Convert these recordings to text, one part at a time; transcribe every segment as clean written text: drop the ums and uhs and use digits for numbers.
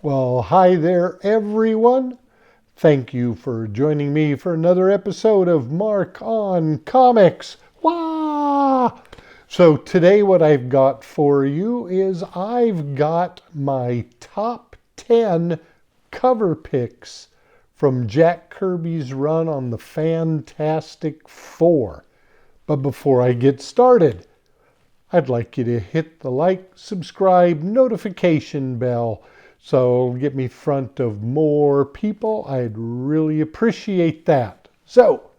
Well, hi there, everyone. Thank you for joining me for another episode of Mark on Comics. Wah! So today what I've got for you is I've got my top 10 cover picks from Jack Kirby's run on the Fantastic Four. But before I get started, I'd like you to hit the like, subscribe, notification bell so get me in front of more people. I'd really appreciate that. So,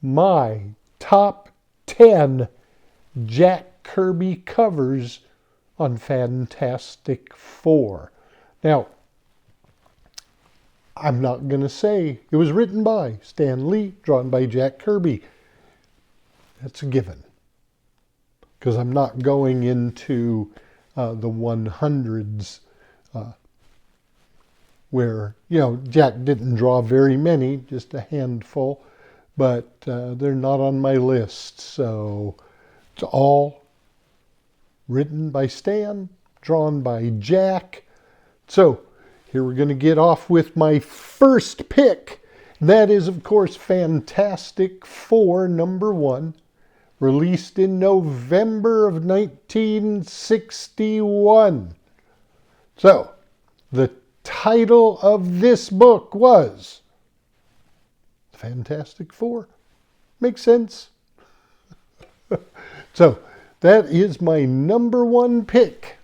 my top 10 Jack Kirby covers on Fantastic Four. Now, I'm not going to say it was written by Stan Lee, drawn by Jack Kirby. That's a given, because I'm not going into the 100s where, Jack didn't draw very many, just a handful, but they're not on my list. So it's all written by Stan, drawn by Jack. So here we're going to get off with my first pick. That is, of course, Fantastic Four #1. Released in November of 1961. So, the title of this book was Fantastic Four. Makes sense. So, that is my #1 pick.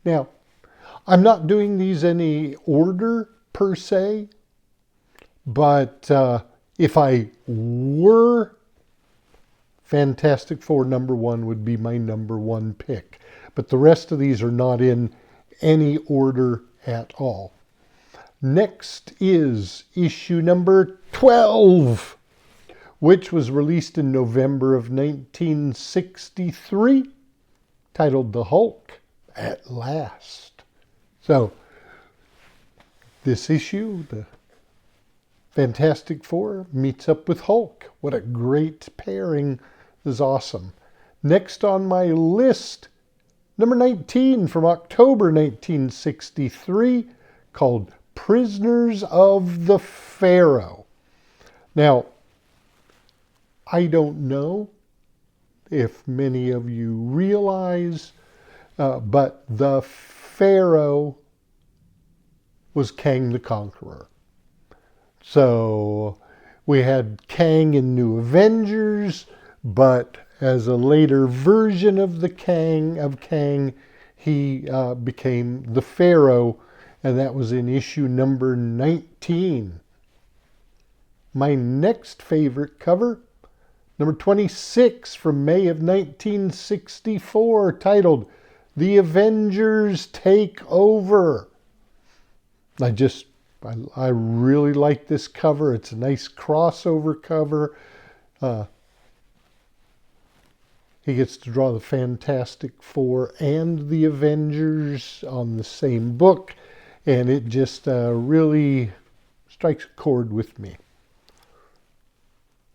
Now, I'm not doing these any order per se, but if I were, Fantastic Four #1 would be my #1 pick. But the rest of these are not in any order at all. Next is issue number 12, which was released in November of 1963, titled The Hulk at Last. So, this issue, the Fantastic Four meets up with Hulk. What a great pairing. Is awesome. Next on my list, number 19 from October 1963, called Prisoners of the Pharaoh. Now, I don't know if many of you realize, but the Pharaoh was Kang the Conqueror. So we had Kang in New Avengers, but as a later version of Kang, he became the Pharaoh, and that was in issue number 19. My next favorite cover, number 26 from May of 1964, titled The Avengers Take Over. I really like this cover. It's a nice crossover cover. He gets to draw the Fantastic Four and the Avengers on the same book, and it just really strikes a chord with me.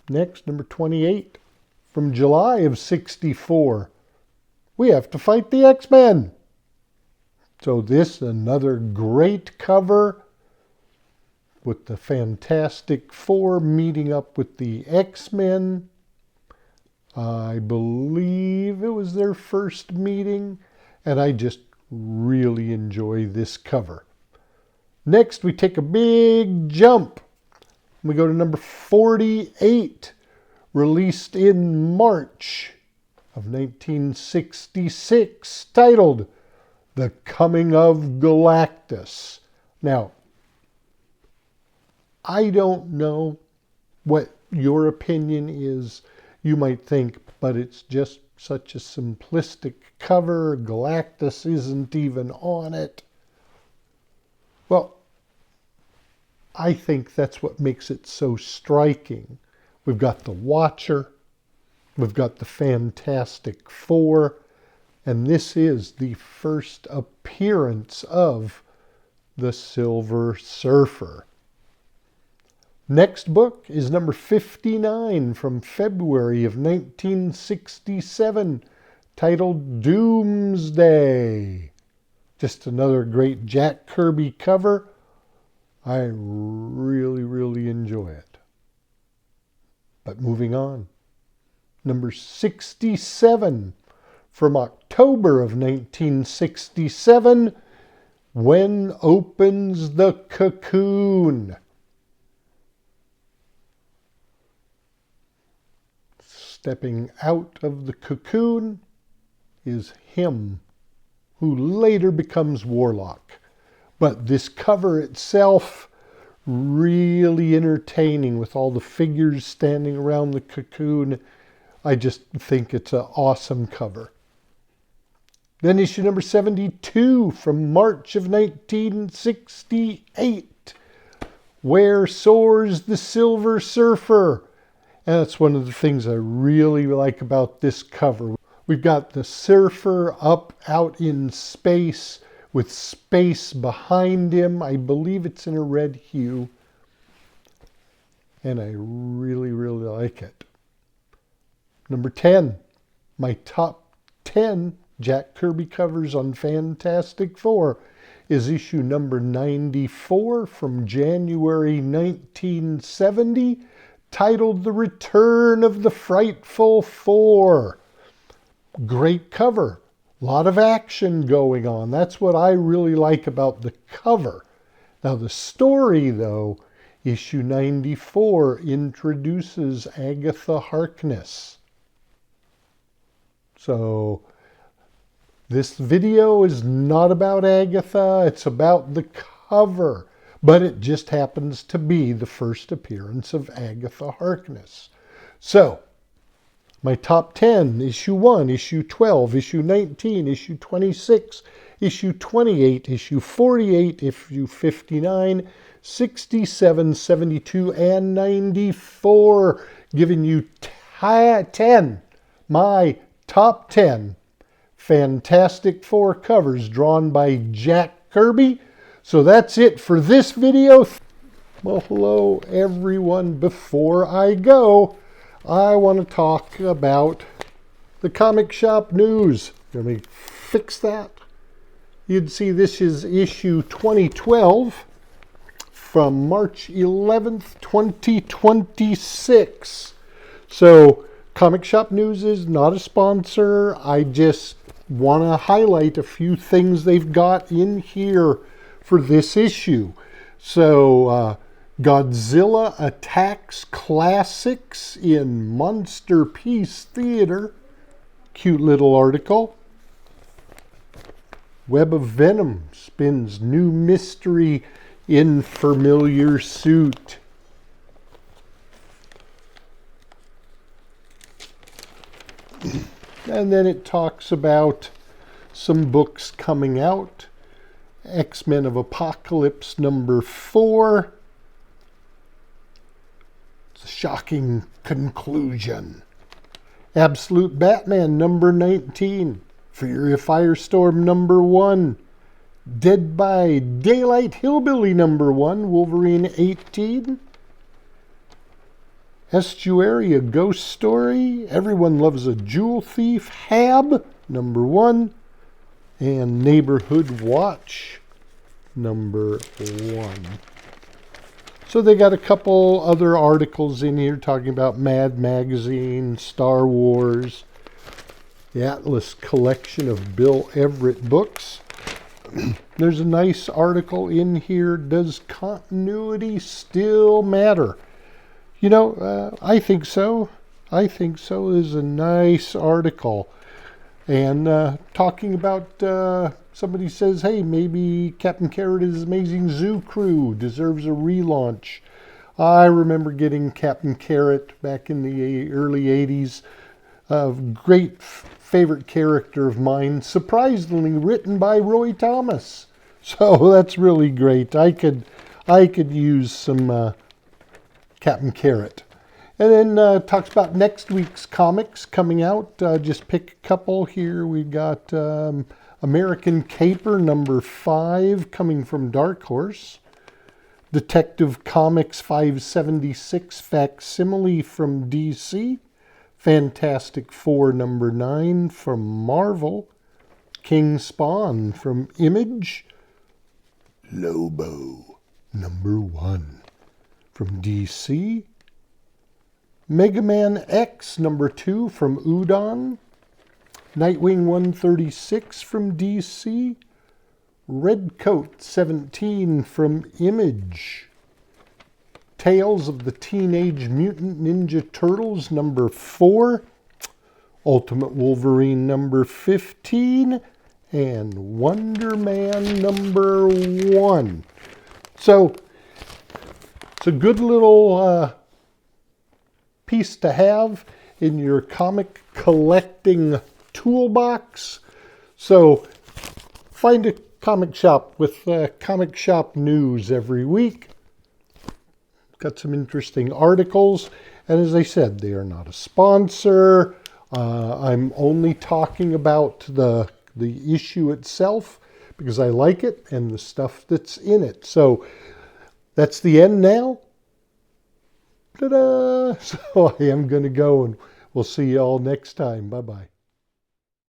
Next, number 28, from July of 64, We Have to Fight the X-Men. So this, another great cover with the Fantastic Four meeting up with the X-Men. I believe it was their first meeting, and I just really enjoy this cover. Next, we take a big jump. We go to number 48, released in March of 1966, titled The Coming of Galactus. Now, I don't know what your opinion is. You might think, but it's just such a simplistic cover. Galactus isn't even on it. Well, I think that's what makes it so striking. We've got the Watcher, we've got the Fantastic Four, and this is the first appearance of the Silver Surfer. Next book is number 59 from February of 1967, titled Doomsday. Just another great Jack Kirby cover. I really, really enjoy it. But moving on. Number 67 from October of 1967. When Opens the Cocoon. Stepping out of the cocoon is him, who later becomes Warlock. But this cover itself, really entertaining with all the figures standing around the cocoon. I just think it's an awesome cover. Then issue number 72 from March of 1968. Where Soars the Silver Surfer? And that's one of the things I really like about this cover. We've got the surfer up out in space with space behind him. I believe it's in a red hue. And I really, really like it. Number 10, my top 10 Jack Kirby covers on Fantastic Four is issue number 94 from January 1970, titled The Return of the Frightful Four. Great cover. A lot of action going on. That's what I really like about the cover. Now the story, though, issue 94 introduces Agatha Harkness. So this video is not about Agatha, it's about the cover, but it just happens to be the first appearance of Agatha Harkness. So, my top 10, issue 1, issue 12, issue 19, issue 26, issue 28, issue 48, issue 59, 67, 72, and 94, giving you 10, my top 10 Fantastic Four covers drawn by Jack Kirby. So that's it for this video. Well, hello everyone. Before I go, I want to talk about the comic shop news. Let me fix that. You'd see this is issue 2012 from March 11th, 2026. So comic shop news is not a sponsor. I just want to highlight a few things they've got in here for this issue. So Godzilla Attacks Classics in Monster Peace Theater. Cute little article. Web of Venom spins new mystery in familiar suit. And then it talks about some books coming out. X-Men of Apocalypse number 4. It's a shocking conclusion. Absolute Batman number 19. Fury of Firestorm number 1. Dead by Daylight Hillbilly number 1. Wolverine 18. Estuary, a ghost story. Everyone Loves a Jewel Thief. Hab, number 1. And Neighborhood Watch, number 1. So they got a couple other articles in here talking about Mad Magazine, Star Wars, the Atlas collection of Bill Everett books. There's a nice article in here. Does continuity still matter? You know, I think so. I think so. Is a nice article. And talking about, somebody says, hey, maybe Captain Carrot's Amazing Zoo Crew deserves a relaunch. I remember getting Captain Carrot back in the early 80s. A great favorite character of mine, surprisingly written by Roy Thomas. So that's really great. I could use some Captain Carrot. And then talks about next week's comics coming out. Just pick a couple here. We got American Caper number 5 coming from Dark Horse. Detective Comics 576 facsimile from DC. Fantastic Four number 9 from Marvel. King Spawn from Image. Lobo #1 from DC. Mega Man X #2 from Udon. Nightwing 136 from DC. Redcoat 17 from Image. Tales of the Teenage Mutant Ninja Turtles #4. Ultimate Wolverine #15. And Wonder Man #1. So it's a good little piece to have in your comic collecting toolbox. So find a comic shop with comic shop news every week. Got some interesting articles. And as I said, they are not a sponsor. I'm only talking about the issue itself because I like it and the stuff that's in it. So that's the end now. Ta-da! So I am going to go, and we'll see you all next time. Bye-bye.